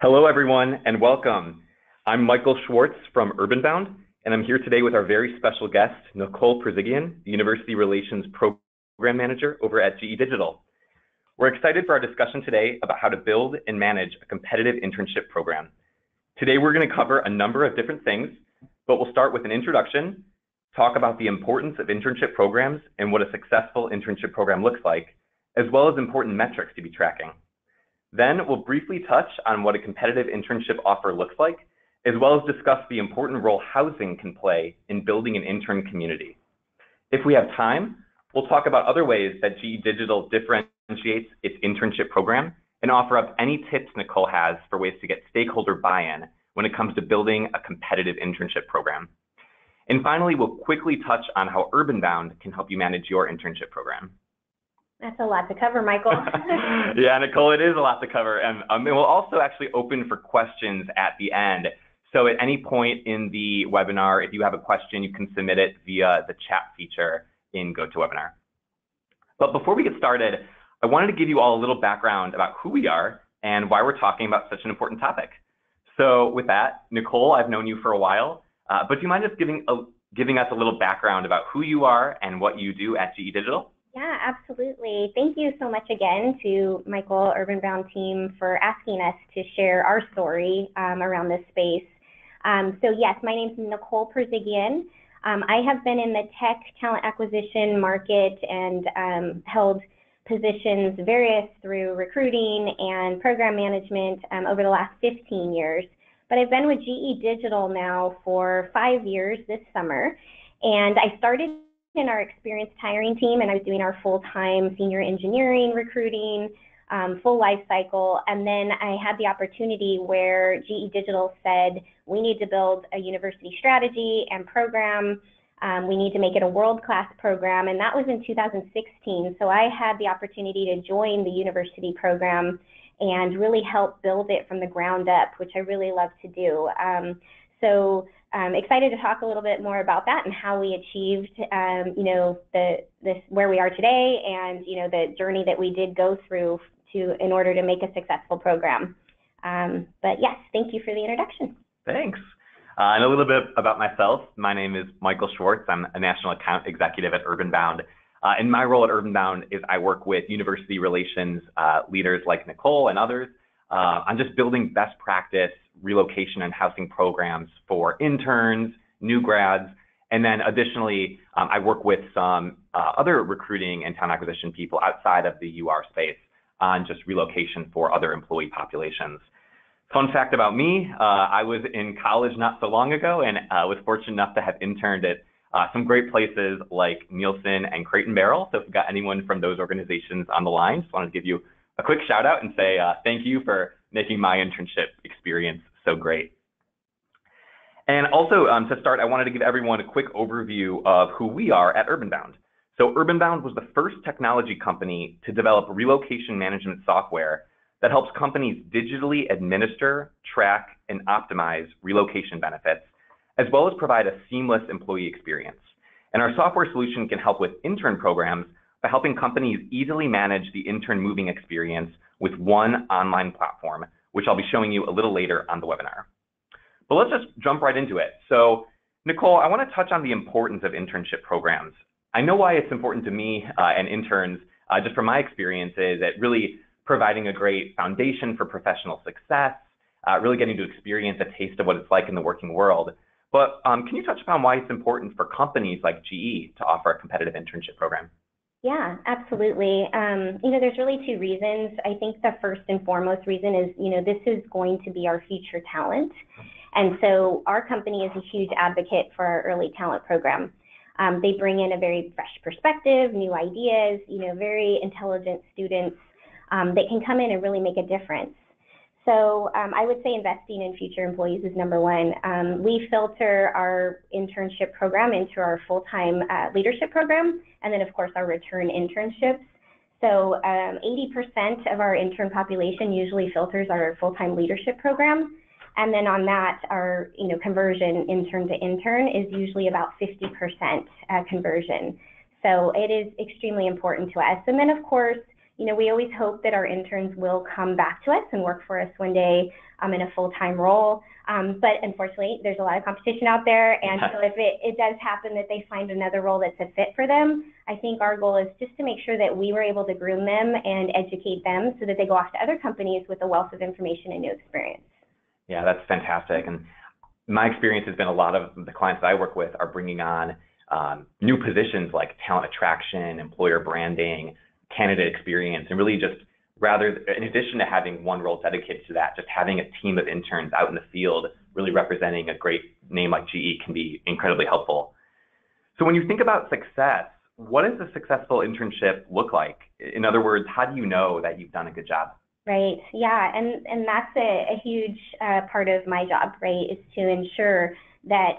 Hello, everyone, and welcome. I'm Michael Schwartz from UrbanBound, and I'm here today with our very special guest, Nicole Perzigian, the University Relations Program Manager over at GE Digital. We're excited for our discussion today about how to build and manage a competitive internship program. Today, we're going to cover a number of different things, but we'll start with an introduction, talk about the importance of internship programs and what a successful internship program looks like, as well as important metrics to be tracking. Then we'll briefly touch on what a competitive internship offer looks like, as well as discuss the important role housing can play in building an intern community. If we have time, we'll talk about other ways that GE Digital differentiates its internship program and offer up any tips Nicole has for ways to get stakeholder buy-in when it comes to building a competitive internship program. And finally, we'll quickly touch on how UrbanBound can help you manage your internship program. That's a lot to cover, Michael. Yeah, Nicole, it is a lot to cover. And we'll also actually open for questions at the end. So at any point in the webinar, if you have a question, you can submit it via the chat feature in GoToWebinar. But before we get started, I wanted to give you all a little background about who we are and why we're talking about such an important topic. So with that, Nicole, I've known you for a while, but do you mind just giving us a little background about who you are and what you do at GE Digital? Yeah, absolutely. Thank you so much again to Michael, UrbanBound team, for asking us to share our story around this space. So yes, my name is Nicole Perzigian. I have been in the tech talent acquisition market and held positions various through recruiting and program management over the last 15 years. But I've been with GE Digital now for 5 years this summer, and I started in our experienced hiring team, and I was doing our full-time senior engineering recruiting, full life cycle. And then I had the opportunity where GE Digital said, we need to build a university strategy and program. We need to make it a world-class program. And that was in 2016. So I had the opportunity to join the university program and really help build it from the ground up, which I really love to do. So I'm excited to talk a little bit more about that and how we achieved, where we are today, and the journey that we did go through in order to make a successful program. But yes, thank you for the introduction. Thanks. And a little bit about myself. My name is Michael Schwartz. I'm a national account executive at UrbanBound. And my role at UrbanBound is I work with university relations leaders like Nicole and others. I'm just building best practice relocation and housing programs for interns, new grads, and then additionally, I work with some other recruiting and talent acquisition people outside of the UR space on just relocation for other employee populations. Fun fact about me, I was in college not so long ago and was fortunate enough to have interned at some great places like Nielsen and Crate & Barrel. So if you've got anyone from those organizations on the line, just wanted to give you a quick shout out and say thank you for making my internship experience so great. And also to start, I wanted to give everyone a quick overview of who we are at UrbanBound. So UrbanBound was the first technology company to develop relocation management software that helps companies digitally administer, track, and optimize relocation benefits, as well as provide a seamless employee experience. And our software solution can help with intern programs by helping companies easily manage the intern moving experience with one online platform, which I'll be showing you a little later on the webinar. But let's just jump right into it. So Nicole, I want to touch on the importance of internship programs. I know why it's important to me and interns, just from my experiences at really providing a great foundation for professional success, really getting to experience a taste of what it's like in the working world. But can you touch upon why it's important for companies like GE to offer a competitive internship program? Yeah, absolutely. There's really two reasons. I think the first and foremost reason is, this is going to be our future talent. And so our company is a huge advocate for our early talent program. They bring in a very fresh perspective, new ideas, very intelligent students that can come in and really make a difference. So I would say investing in future employees is number one. We filter our internship program into our full-time leadership program, and then of course our return internships. So 80% of our intern population usually filters our full-time leadership program. And then on that, our conversion intern to intern is usually about 50% conversion. So it is extremely important to us. And then of course, we always hope that our interns will come back to us and work for us one day in a full-time role. But unfortunately, there's a lot of competition out there. And so if it does happen that they find another role that's a fit for them, I think our goal is just to make sure that we were able to groom them and educate them so that they go off to other companies with a wealth of information and new experience. Yeah, that's fantastic. And my experience has been a lot of the clients that I work with are bringing on new positions like talent attraction, employer branding, candidate experience, and really just rather, in addition to having one role dedicated to that, just having a team of interns out in the field really representing a great name like GE can be incredibly helpful. So when you think about success, what does a successful internship look like? In other words, how do you know that you've done a good job? Right. Yeah. And that's a huge part of my job, right, is to ensure that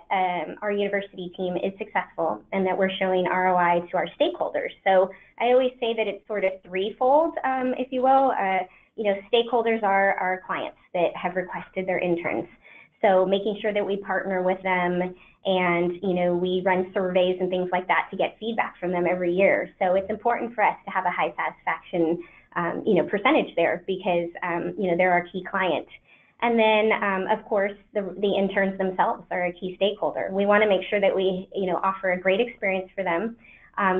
our university team is successful and that we're showing ROI to our stakeholders. So I always say that it's sort of threefold, if you will. Stakeholders are our clients that have requested their interns. So making sure that we partner with them and, we run surveys and things like that to get feedback from them every year. So it's important for us to have a high satisfaction, percentage there because, they're our key client. And then, of course, the interns themselves are a key stakeholder. We want to make sure that we, offer a great experience for them.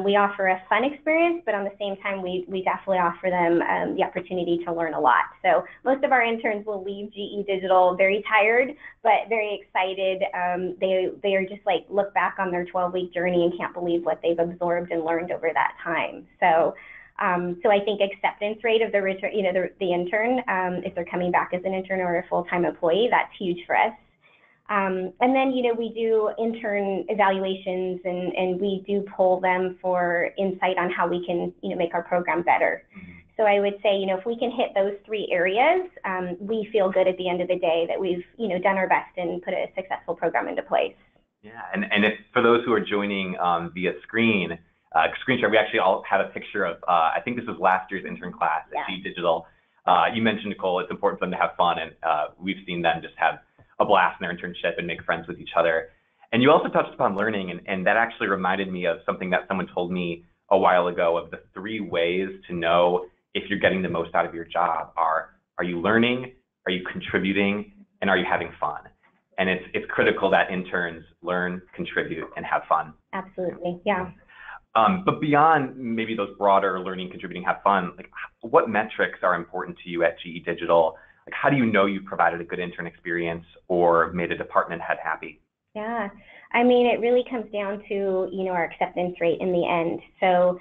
We offer a fun experience, but on the same time, we definitely offer them the opportunity to learn a lot. So most of our interns will leave GE Digital very tired, but very excited. They are just like look back on their 12-week journey and can't believe what they've absorbed and learned over that time. So I think acceptance rate of the return, the intern, if they're coming back as an intern or a full-time employee, that's huge for us. And then, we do intern evaluations and we do poll them for insight on how we can, make our program better. So I would say, if we can hit those three areas, we feel good at the end of the day that we've, done our best and put a successful program into place. Yeah, and if, for those who are joining via screen share, we actually all have a picture of, I think this was last year's intern class at GE Digital. You mentioned, Nicole, it's important for them to have fun, and we've seen them just have a blast in their internship and make friends with each other. And you also touched upon learning, and that actually reminded me of something that someone told me a while ago of the 3 ways to know if you're getting the most out of your job are you learning, are you contributing, and are you having fun? And it's critical that interns learn, contribute, and have fun. Absolutely, yeah. But beyond maybe those broader learning, contributing, have fun, like what metrics are important to you at GE Digital? Like how do you know you provided a good intern experience or made a department head happy? Yeah, I mean, it really comes down to, our acceptance rate in the end. So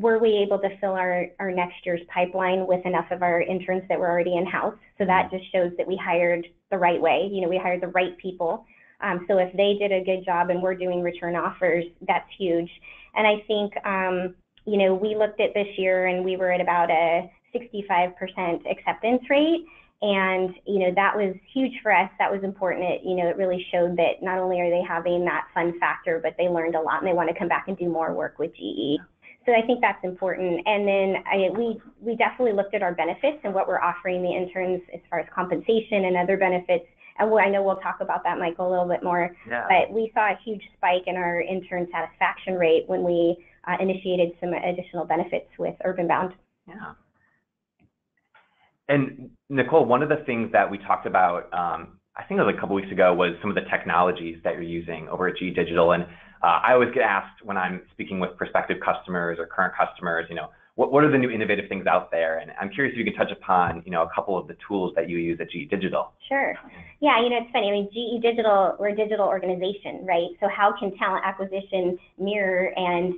were we able to fill our next year's pipeline with enough of our interns that were already in-house? So that just shows that we hired the right way, we hired the right people. So if they did a good job and we're doing return offers, that's huge. And I think, we looked at this year and we were at about a 65% acceptance rate. And, that was huge for us. That was important. It really showed that not only are they having that fun factor, but they learned a lot and they want to come back and do more work with GE. So I think that's important. And then we definitely looked at our benefits and what we're offering the interns as far as compensation and other benefits. And I know we'll talk about that, Michael, a little bit more. Yeah. But we saw a huge spike in our intern satisfaction rate when we initiated some additional benefits with UrbanBound. Yeah. And Nicole, one of the things that we talked about, I think it was a couple weeks ago, was some of the technologies that you're using over at GE Digital. And I always get asked when I'm speaking with prospective customers or current customers, what are the new innovative things out there? And I'm curious if you could touch upon, a couple of the tools that you use at GE Digital. Sure. Yeah, it's funny. I mean, GE Digital, we're a digital organization, right? So how can talent acquisition mirror and,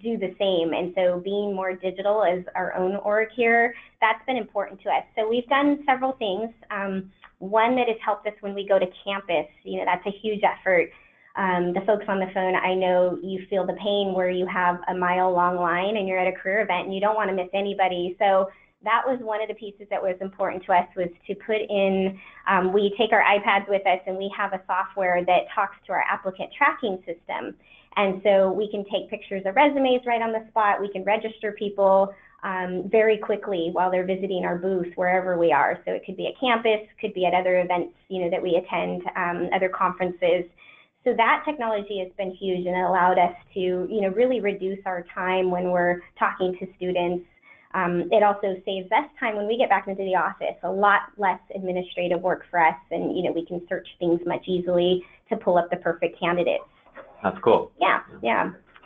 do the same? And so being more digital as our own org here, that's been important to us. So we've done several things. One that has helped us when we go to campus, that's a huge effort. The folks on the phone, I know you feel the pain where you have a mile-long line and you're at a career event and you don't want to miss anybody. So that was one of the pieces that was important to us, was to put in, we take our iPads with us and we have a software that talks to our applicant tracking system. And so we can take pictures of resumes right on the spot. We can register people very quickly while they're visiting our booth wherever we are. So it could be at campus, could be at other events, that we attend, other conferences. So that technology has been huge, and it allowed us to, really reduce our time when we're talking to students. It also saves us time when we get back into the office, a lot less administrative work for us, and we can search things much easily to pull up the perfect candidates. That's cool. Yeah.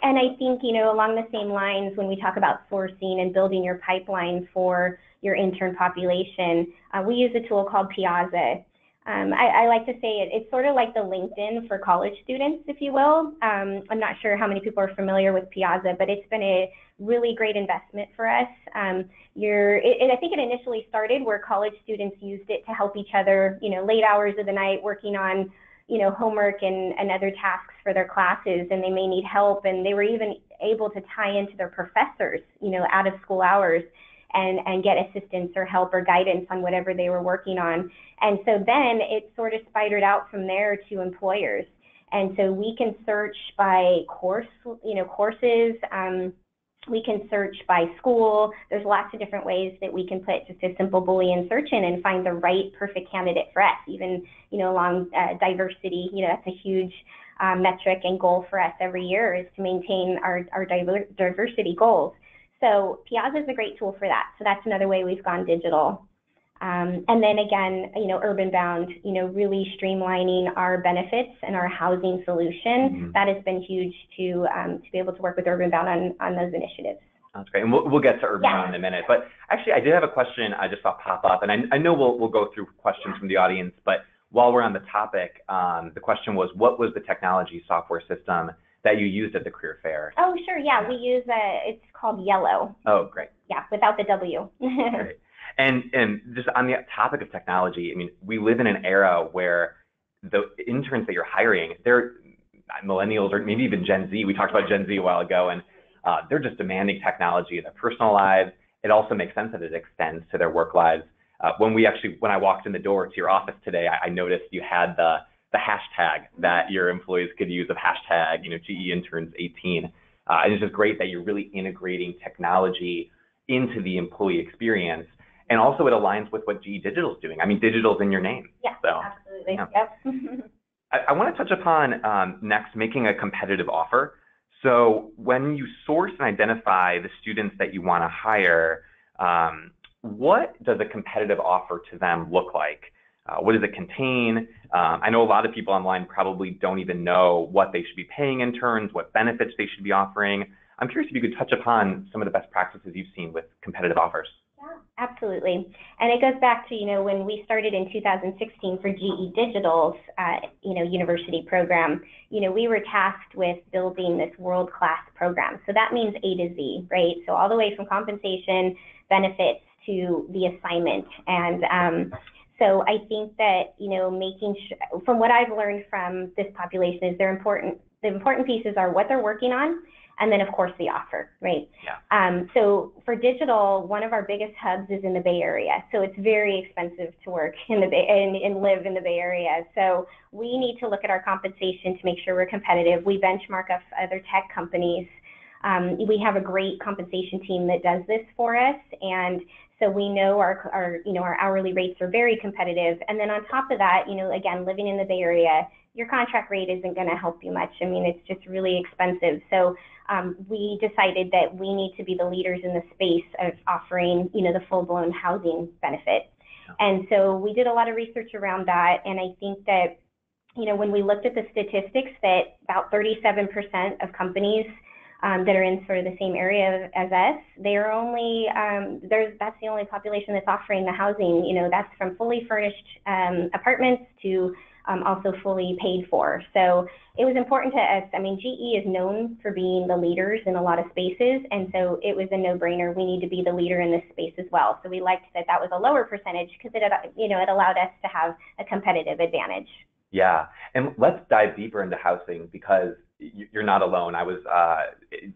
And I think, along the same lines, when we talk about sourcing and building your pipeline for your intern population, we use a tool called Piazza. I like to say it's sort of like the LinkedIn for college students, if you will. I'm not sure how many people are familiar with Piazza, but it's been a really great investment for us. I think it initially started where college students used it to help each other, late hours of the night working on homework and other tasks for their classes, and they may need help, and they were even able to tie into their professors, out of school hours and get assistance or help or guidance on whatever they were working on. And so then it sort of spidered out from there to employers. And so we can search by courses, we can search by school. There's lots of different ways that we can put just a simple Boolean search in and find the right perfect candidate for us. Even, along diversity, that's a huge metric and goal for us every year, is to maintain our diversity goals. So Piazza is a great tool for that. So that's another way we've gone digital. And then again, UrbanBound, really streamlining our benefits and our housing solution. That has been huge to be able to work with UrbanBound on those initiatives. That's great, and we'll get to UrbanBound in a minute. But actually, I did have a question I just saw pop up, and I know we'll go through questions from the audience. But while we're on the topic, the question was, what was the technology software system that you used at the career fair? Oh, sure, yeah. We use it's called Yellow. Oh, great. Yeah, without the W. Great. And just on the topic of technology, we live in an era where the interns that you're hiring, they're millennials or maybe even Gen Z. We talked about Gen Z a while ago, and they're just demanding technology in their personal lives. It also makes sense that it extends to their work lives. When I walked in the door to your office today, I noticed you had the hashtag that your employees could use of hashtag, GE Interns 18. And it's just great that you're really integrating technology into the employee experience. And also it aligns with what GE Digital is doing. Digital's in your name. Yeah, so, absolutely. Yeah. Yep. I want to touch upon next making a competitive offer. So when you source and identify the students that you want to hire, what does a competitive offer to them look like? What does it contain? I know a lot of people online probably don't even know what they should be paying interns, what benefits they should be offering. I'm curious if you could touch upon some of the best practices you've seen with competitive offers. Yeah, absolutely. And it goes back to, when we started in 2016 for GE Digital's, university program, we were tasked with building this world-class program. So that means A to Z, right? So all the way from compensation, benefits to the assignment. And so I think that, making sure, from what I've learned from this population, is the important pieces are what they're working on, and then of course the offer, right? Yeah. So for digital, one of our biggest hubs is in the Bay Area. So it's very expensive to work in the Bay and live in the Bay Area. So we need to look at our compensation to make sure we're competitive. We benchmark us other tech companies. We have a great compensation team that does this for us, and so we know our hourly rates are very competitive. And then on top of that, again, living in the Bay Area, your contract rate isn't going to help you much. It's just really expensive. So we decided that we need to be the leaders in the space of offering, the full-blown housing benefit. And so we did a lot of research around that, and I think that, when we looked at the statistics, that about 37% of companies that are in sort of the same area as us, they are only, that's the only population that's offering the housing. That's from fully furnished apartments to also fully paid for. So it was important to us. GE is known for being the leaders in a lot of spaces, and so it was a no-brainer. We need to be the leader in this space as well. So we liked that was a lower percentage because it allowed us to have a competitive advantage. Yeah, and let's dive deeper into housing, because you're not alone. I was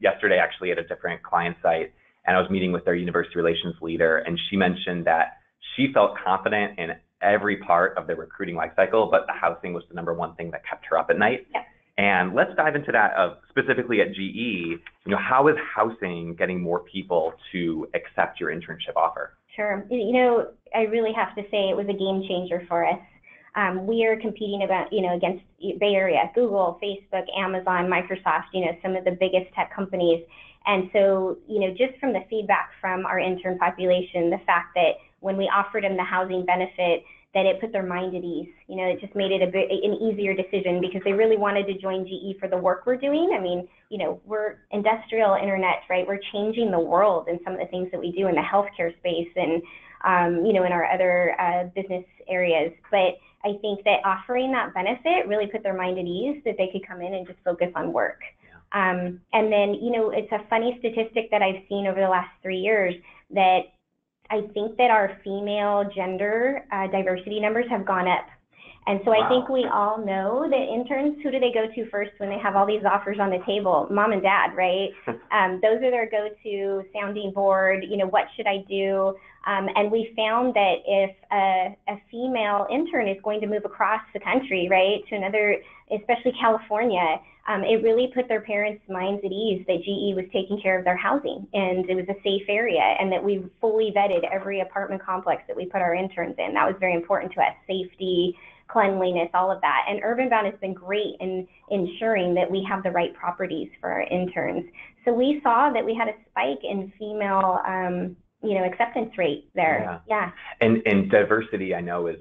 yesterday actually at a different client site, and I was meeting with their university relations leader, and she mentioned that she felt confident in every part of the recruiting lifecycle, but the housing was the number one thing that kept her up at night. Yeah. And let's dive into that specifically at GE. How is housing getting more people to accept your internship offer? Sure. I really have to say it was a game changer for us. We are competing against Bay Area, Google, Facebook, Amazon, Microsoft, some of the biggest tech companies. And so, just from the feedback from our intern population, the fact that when we offered them the housing benefit, that it put their mind at ease. It just made it an easier decision because they really wanted to join GE for the work we're doing. I mean, we're industrial internet, right? We're changing the world in some of the things that we do in the healthcare space and, in our other business areas. But I think that offering that benefit really put their mind at ease that they could come in and just focus on work. And then, it's a funny statistic that I've seen over the last 3 years that I think that our female gender diversity numbers have gone up. And so I think we all know that interns, who do they go to first when they have all these offers on the table? Mom and dad, right? Those are their go-to sounding board. What should I do? And we found that if a female intern is going to move across the country, right, to another, especially California, it really put their parents' minds at ease that GE was taking care of their housing and it was a safe area and that we fully vetted every apartment complex that we put our interns in. That was very important to us, safety, cleanliness, all of that. And UrbanBound has been great in ensuring that we have the right properties for our interns. So we saw that we had a spike in female acceptance rate there. Yeah. And diversity, I know, is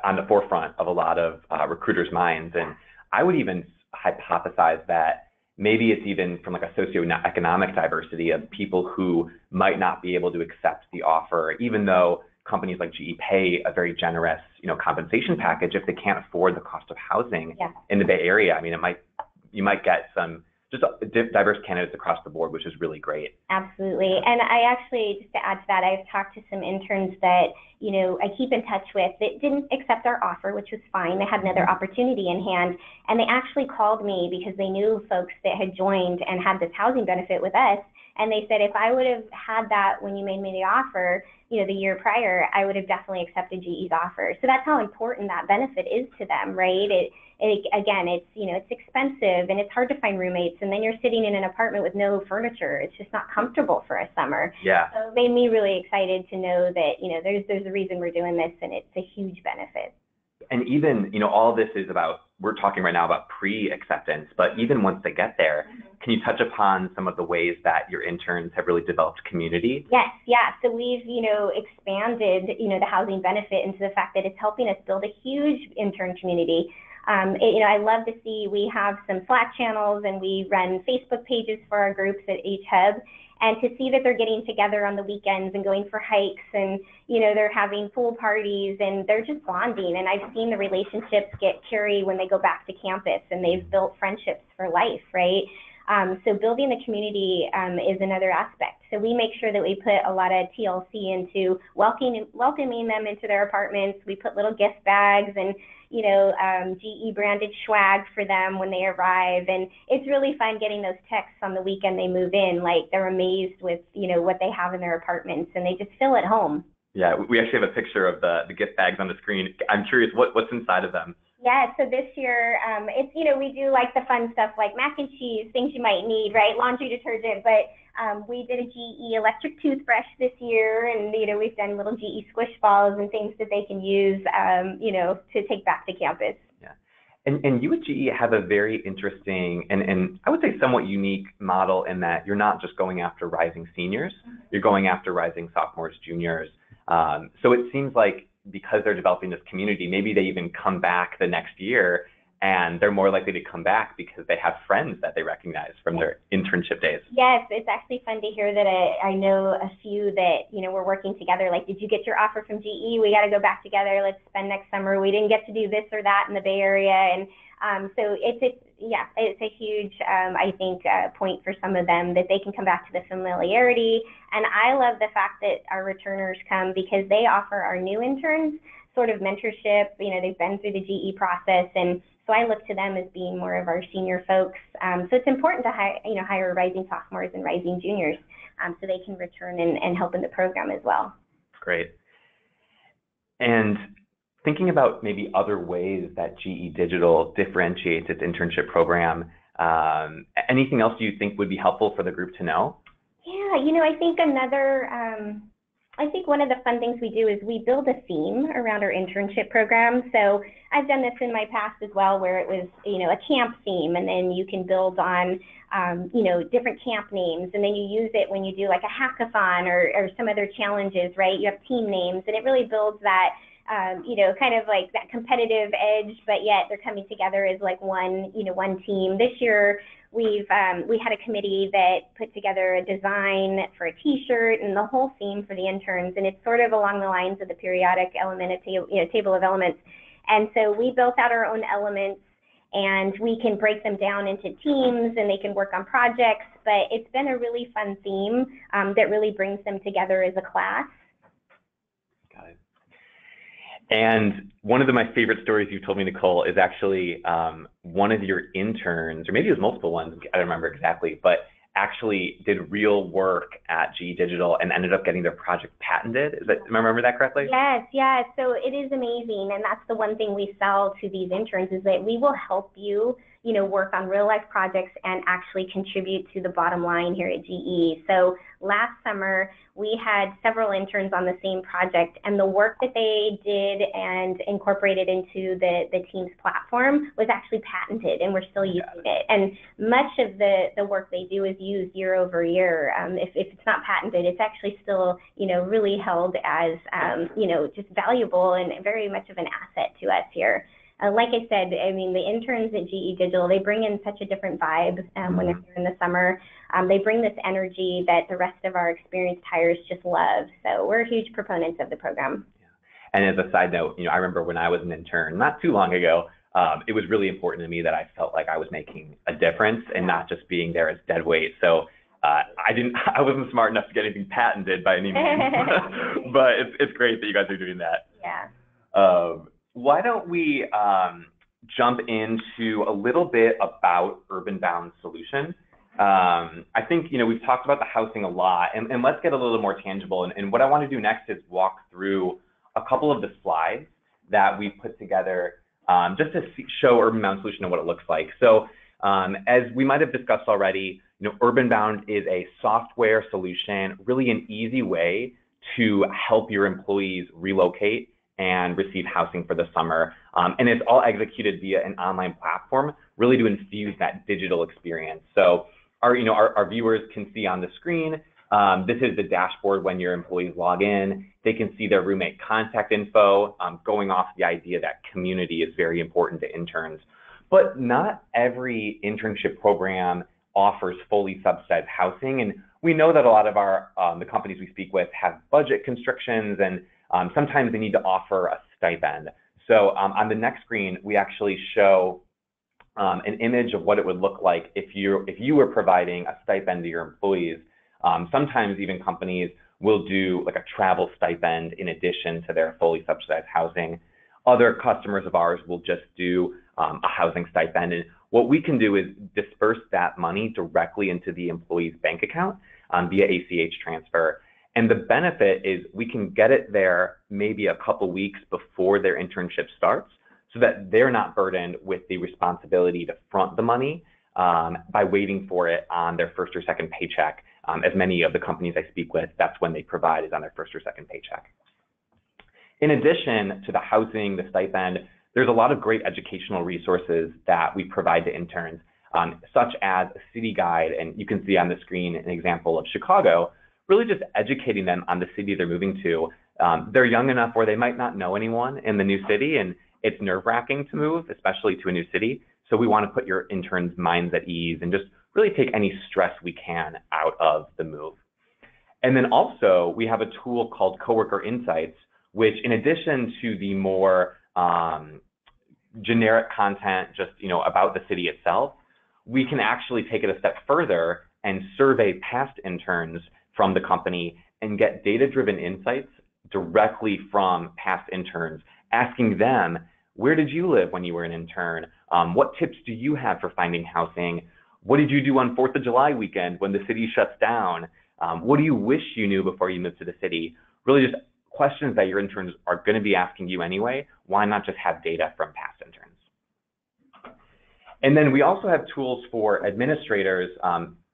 on the forefront of a lot of recruiters' minds. And I would even hypothesize that maybe it's even from like a socioeconomic diversity of people who might not be able to accept the offer, even though companies like GE pay a very generous, compensation package if they can't afford the cost of housing in the Bay Area. I mean, you might get some just diverse candidates across the board, which is really great. Absolutely. And I actually, just to add to that, I've talked to some interns that, I keep in touch with that didn't accept our offer, which was fine. They had another opportunity in hand. And they actually called me because they knew folks that had joined and had this housing benefit with us. And they said, if I would have had that when you made me the offer, the year prior, I would have definitely accepted GE's offer. So that's how important that benefit is to them, right? Again, it's expensive and it's hard to find roommates. And then you're sitting in an apartment with no furniture. It's just not comfortable for a summer. Yeah. So it made me really excited to know that, there's a reason we're doing this and it's a huge benefit. And even, all of this is about, we're talking right now about pre-acceptance, but even once they get there, can you touch upon some of the ways that your interns have really developed community? Yes, yeah. So we've, expanded, the housing benefit into the fact that it's helping us build a huge intern community. I love to see we have some Slack channels and we run Facebook pages for our groups at H-Hub. And to see that they're getting together on the weekends and going for hikes and, they're having pool parties and they're just bonding. And I've seen the relationships carry when they go back to campus and they've built friendships for life, right? So building the community is another aspect. So we make sure that we put a lot of TLC into welcoming them into their apartments. We put little gift bags and, GE branded swag for them when they arrive. And it's really fun getting those texts on the weekend they move in, like they're amazed with, what they have in their apartments and they just feel at home. Yeah, we actually have a picture of the gift bags on the screen. I'm curious, what's inside of them? Yeah, so this year, it's, we do like the fun stuff like mac and cheese, things you might need, right? Laundry detergent, but we did a GE electric toothbrush this year, and, we've done little GE squish balls and things that they can use, to take back to campus. Yeah. And you at GE have a very interesting and I would say somewhat unique model in that you're not just going after rising seniors, you're going after rising sophomores, juniors. So it seems like because they're developing this community, maybe they even come back the next year and they're more likely to come back because they have friends that they recognize from their internship days. Yes, it's actually fun to hear that I know a few that, we're working together. Like, did you get your offer from GE? We got to go back together. Let's spend next summer. We didn't get to do this or that in the Bay Area. And so it's a huge, I think, point for some of them that they can come back to the familiarity. And I love the fact that our returners come because they offer our new interns sort of mentorship. They've been through the GE process, and so I look to them as being more of our senior folks. So it's important to hire rising sophomores and rising juniors so they can return and help in the program as well. Great. And thinking about maybe other ways that GE Digital differentiates its internship program, anything else you think would be helpful for the group to know? Yeah, I think another I think one of the fun things we do is we build a theme around our internship program. So I've done this in my past as well, where it was, a camp theme, and then you can build on, different camp names, and then you use it when you do like a hackathon or some other challenges, right? You have team names, and it really builds that, kind of like that competitive edge, but yet they're coming together as like one team. This year, we had a committee that put together a design for a T-shirt and the whole theme for the interns, and it's sort of along the lines of the periodic element table of elements. And so we built out our own elements, and we can break them down into teams, and they can work on projects. But it's been a really fun theme that really brings them together as a class. Got it. And one of my favorite stories you told me, Nicole, is actually one of your interns, or maybe it was multiple ones, I don't remember exactly, but actually did real work at GE Digital and ended up getting their project patented. Am I remember that correctly? Yes. So it is amazing, and that's the one thing we sell to these interns is that we will help you, work on real life projects and actually contribute to the bottom line here at GE. So last summer, we had several interns on the same project, and the work that they did and incorporated into the team's platform was actually patented, and we're still using it. And much of the work they do is used year over year. If it's not patented, it's actually still, really held as, just valuable and very much of an asset to us here. Like I said, the interns at GE Digital, they bring in such a different vibe when they're here in the summer. They bring this energy that the rest of our experienced hires just love. So we're huge proponents of the program. And as a side note, I remember when I was an intern, not too long ago, it was really important to me that I felt like I was making a difference and not just being there as dead weight. So I wasn't smart enough to get anything patented by any means, but it's great that you guys are doing that. Yeah. Why don't we jump into a little bit about UrbanBound's solution? I think, we've talked about the housing a lot, and let's get a little more tangible. And what I want to do next is walk through a couple of the slides that we've put together just to show UrbanBound's solution and what it looks like. So as we might have discussed already, UrbanBound is a software solution, really an easy way to help your employees relocate and receive housing for the summer. And it's all executed via an online platform, really to infuse that digital experience. So our viewers can see on the screen, this is the dashboard when your employees log in. They can see their roommate contact info, going off the idea that community is very important to interns. But not every internship program offers fully subsidized housing. And we know that a lot of the companies we speak with have budget constrictions, and sometimes they need to offer a stipend. So on the next screen, we actually show an image of what it would look like if you were providing a stipend to your employees. Sometimes even companies will do like a travel stipend in addition to their fully subsidized housing. Other customers of ours will just do a housing stipend. And what we can do is disperse that money directly into the employee's bank account via ACH transfer. And the benefit is we can get it there maybe a couple weeks before their internship starts, so that they're not burdened with the responsibility to front the money by waiting for it on their first or second paycheck. As many of the companies I speak with, that's when they provide, is on their first or second paycheck. In addition to the housing, the stipend, there's a lot of great educational resources that we provide to interns, such as a city guide. And you can see on the screen an example of Chicago, really just educating them on the city they're moving to. They're young enough where they might not know anyone in the new city, and it's nerve-wracking to move, especially to a new city. So we want to put your interns' minds at ease and just really take any stress we can out of the move. And then also, we have a tool called Coworker Insights, which in addition to the more generic content just about the city itself, we can actually take it a step further and survey past interns from the company and get data-driven insights directly from past interns, asking them, where did you live when you were an intern? What tips do you have for finding housing? What did you do on 4th of July weekend when the city shuts down? What do you wish you knew before you moved to the city? Really just questions that your interns are going to be asking you anyway. Why not just have data from past interns? And then we also have tools for administrators,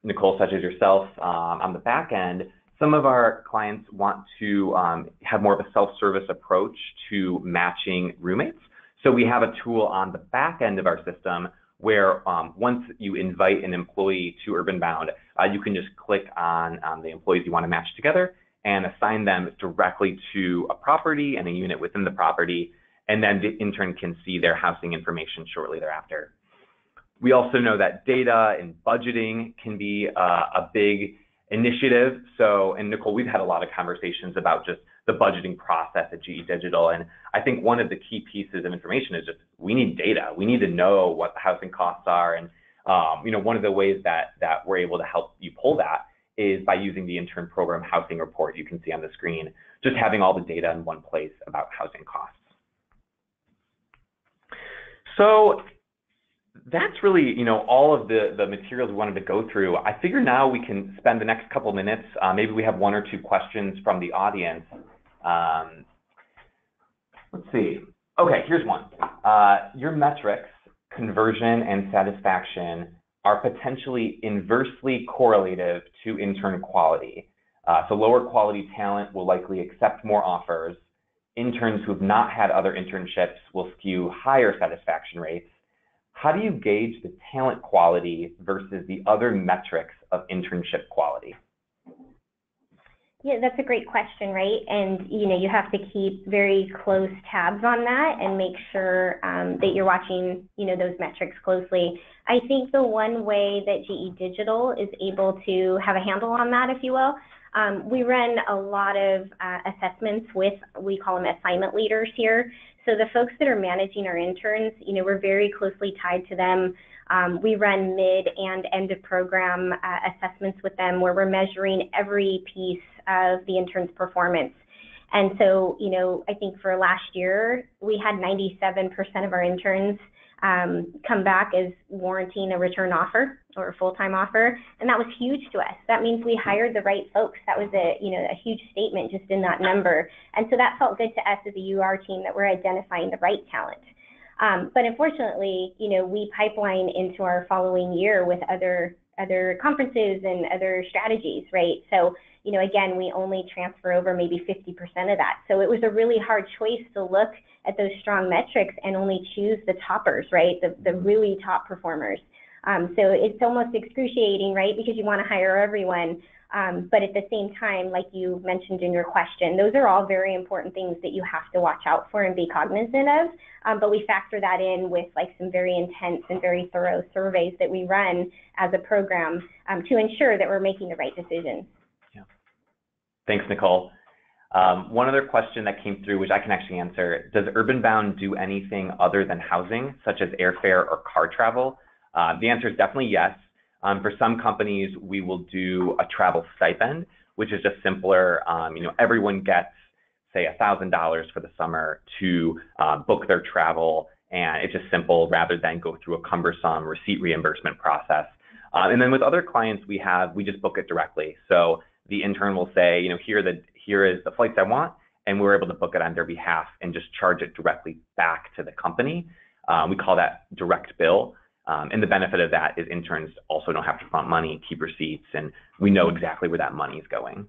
Nicole, such as yourself on the back end, Some of our clients want to have more of a self-service approach to matching roommates. So we have a tool on the back end of our system where once you invite an employee to UrbanBound, you can just click on the employees you want to match together and assign them directly to a property and a unit within the property, and then the intern can see their housing information shortly thereafter. We also know that data and budgeting can be a big initiative. So, and Nicole, we've had a lot of conversations about just the budgeting process at GE Digital. And I think one of the key pieces of information is just, we need data. We need to know what the housing costs are. And, one of the ways that we're able to help you pull that is by using the intern program housing report you can see on the screen, just having all the data in one place about housing costs. So that's really, all of the materials we wanted to go through. I figure now we can spend the next couple minutes, maybe we have one or two questions from the audience. Let's see. Okay, here's one. Your metrics, conversion and satisfaction, are potentially inversely correlative to intern quality. So lower quality talent will likely accept more offers. Interns who have not had other internships will skew higher satisfaction rates. How do you gauge the talent quality versus the other metrics of internship quality? Yeah, that's a great question, right? And you have to keep very close tabs on that and make sure that you're watching those metrics closely. I think the one way that GE Digital is able to have a handle on that, if you will, we run a lot of assessments with, we call them assignment leaders here. So the folks that are managing our interns, we're very closely tied to them. We run mid and end of program assessments with them where we're measuring every piece of the intern's performance. And so, I think for last year, we had 97% of our interns come back as warranting a return offer or a full-time offer, and that was huge to us. That means we hired the right folks. That was a huge statement just in that number, and so that felt good to us as a UR team that we're identifying the right talent. But unfortunately, we pipeline into our following year with other conferences and other strategies, right? So, again, we only transfer over maybe 50% of that. So it was a really hard choice to look at those strong metrics and only choose the toppers, right? The really top performers. So it's almost excruciating, right? Because you want to hire everyone. But at the same time, like you mentioned in your question, those are all very important things that you have to watch out for and be cognizant of. But we factor that in with some very intense and very thorough surveys that we run as a program to ensure that we're making the right decisions. Yeah. Thanks, Nicole. One other question that came through, which I can actually answer, does UrbanBound do anything other than housing, such as airfare or car travel? The answer is definitely yes. For some companies, we will do a travel stipend, which is just simpler. Everyone gets, say, $1,000 for the summer to book their travel, and it's just simple rather than go through a cumbersome receipt reimbursement process. And then with other clients we just book it directly. So the intern will say, here is the flights I want, and we're able to book it on their behalf and just charge it directly back to the company. We call that direct bill. And the benefit of that is interns also don't have to front money, keep receipts, and we know exactly where that money is going.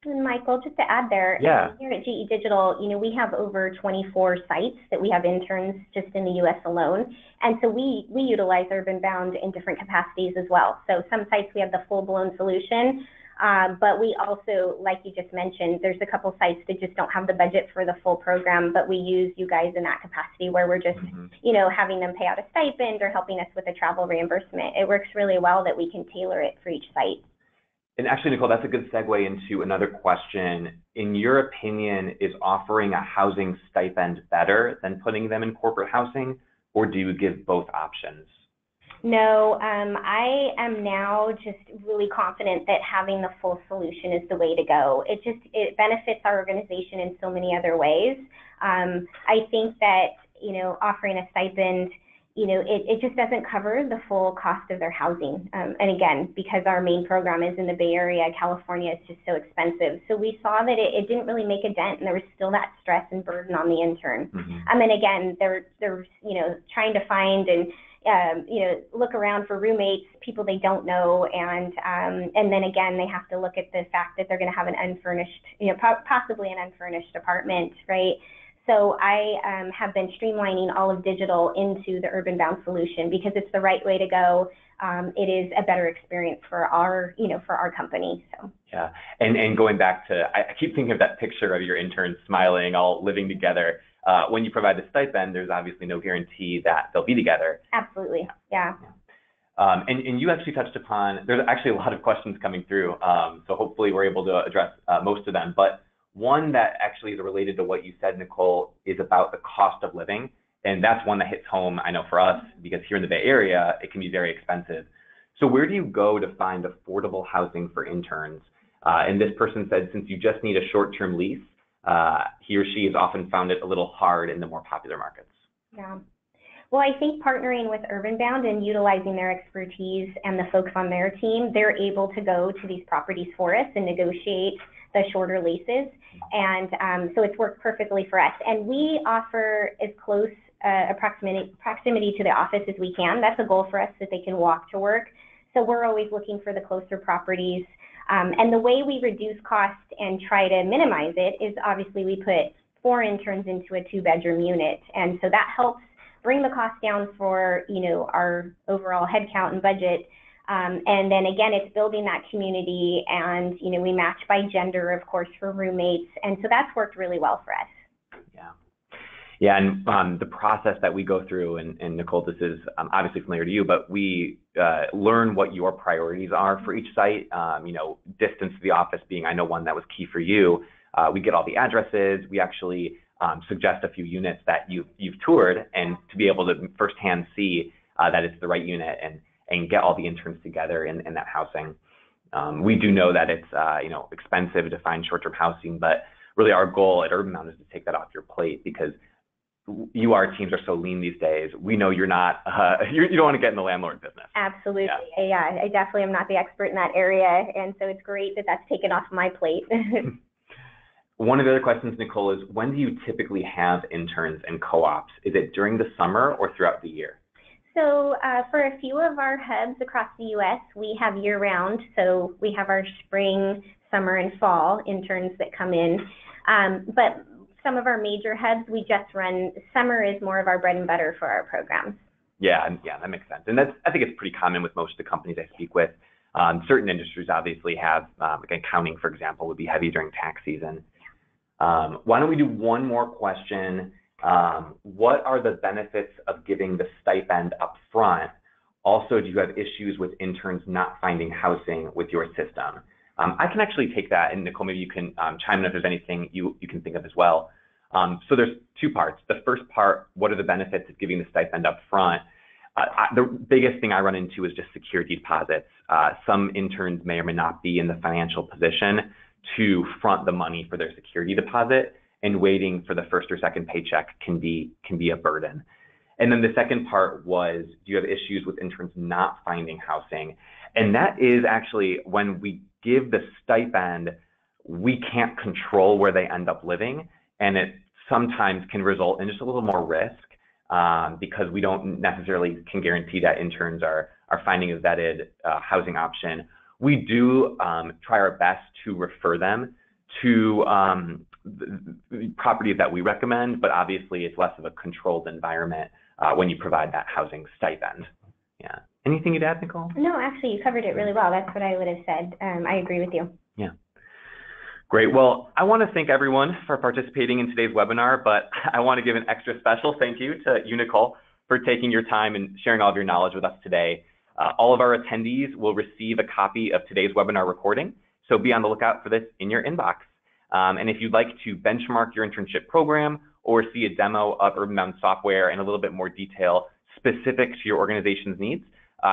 And Michael, just to add there, yeah. Here at GE Digital, we have over 24 sites that we have interns just in the U.S. alone. And so we utilize UrbanBound in different capacities as well. So some sites we have the full-blown solution, but we also, like you just mentioned, there's a couple sites that just don't have the budget for the full program, but we use you guys in that capacity where we're just, having them pay out a stipend or helping us with a travel reimbursement. It works really well that we can tailor it for each site. And actually, Nicole, that's a good segue into another question. In your opinion, is offering a housing stipend better than putting them in corporate housing, or do you give both options? No, I am now just really confident that having the full solution is the way to go. It benefits our organization in so many other ways. I think that, offering a stipend, it just doesn't cover the full cost of their housing. And again, because our main program is in the Bay Area, California, it's just so expensive. So we saw that it didn't really make a dent, and there was still that stress and burden on the intern. And then again, they're trying to find and look around for roommates, people they don't know, and then again, they have to look at the fact that they're going to have an unfurnished, possibly an unfurnished apartment, right? So I have been streamlining all of digital into the UrbanBound solution because it's the right way to go. It is a better experience for our, for our company. So. Yeah, and going back to, I keep thinking of that picture of your interns smiling, all living together. When you provide the stipend, there's obviously no guarantee that they'll be together. Absolutely, yeah. And you actually touched upon, there's actually a lot of questions coming through, so hopefully we're able to address most of them. But one that actually is related to what you said, Nicole, is about the cost of living. And that's one that hits home, I know, for us, because here in the Bay Area, it can be very expensive. So where do you go to find affordable housing for interns? And this person said, since you just need a short-term lease, he or she has often found it a little hard in the more popular markets. Yeah. Well, I think partnering with UrbanBound and utilizing their expertise and the folks on their team, they're able to go to these properties for us and negotiate the shorter leases. And so it's worked perfectly for us. And we offer as close proximity to the office as we can. That's a goal for us, that they can walk to work. So we're always looking for the closer properties. And the way we reduce cost and try to minimize it is obviously we put 4 interns into a 2-bedroom unit. And so that helps bring the cost down for, our overall headcount and budget. And then again, it's building that community, and, we match by gender, of course, for roommates. And so that's worked really well for us. Yeah, and the process that we go through, and Nicole, this is obviously familiar to you, but we learn what your priorities are for each site. Distance to the office being, I know, one that was key for you. We get all the addresses. We actually suggest a few units that you've toured, and to be able to firsthand see that it's the right unit and get all the interns together in that housing. We do know that it's expensive to find short-term housing, but really our goal at UrbanBound is to take that off your plate, because our teams are so lean these days. We know you're not, you don't want to get in the landlord business. Absolutely. Yeah, I definitely am not the expert in that area. And so it's great that that's taken off my plate. One of the other questions, Nicole, is when do you typically have interns and co-ops? Is it during the summer or throughout the year? So for a few of our hubs across the U.S., we have year-round. So we have our spring, summer, and fall interns that come in. But some of our major hubs, we just run, summer is more of our bread and butter for our programs. Yeah, that makes sense. And I think it's pretty common with most of the companies I speak with. Certain industries obviously have, like accounting, for example, would be heavy during tax season. Why don't we do one more question? What are the benefits of giving the stipend up front? Also, do you have issues with interns not finding housing with your system? I can actually take that, and Nicole, maybe you can chime in if there's anything you can think of as well. So there's 2 parts. The first part, what are the benefits of giving the stipend up front? The biggest thing I run into is just security deposits. Some interns may or may not be in the financial position to front the money for their security deposit, and waiting for the first or second paycheck can be a burden. And then the second part was, do you have issues with interns not finding housing? And that is actually, when we give the stipend, we can't control where they end up living, and it sometimes can result in just a little more risk because we don't necessarily can guarantee that interns are finding a vetted housing option. We do try our best to refer them to the properties that we recommend, but obviously it's less of a controlled environment when you provide that housing stipend. Yeah. Anything you'd add, Nicole? No, actually, you covered it really well. That's what I would have said. I agree with you. Yeah. Great. Well, I want to thank everyone for participating in today's webinar, but I want to give an extra special thank you to you, Nicole, for taking your time and sharing all of your knowledge with us today. All of our attendees will receive a copy of today's webinar recording, so be on the lookout for this in your inbox. And if you'd like to benchmark your internship program or see a demo of UrbanBound software in a little bit more detail specific to your organization's needs,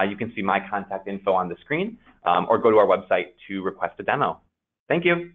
you can see my contact info on the screen or go to our website to request a demo. Thank you.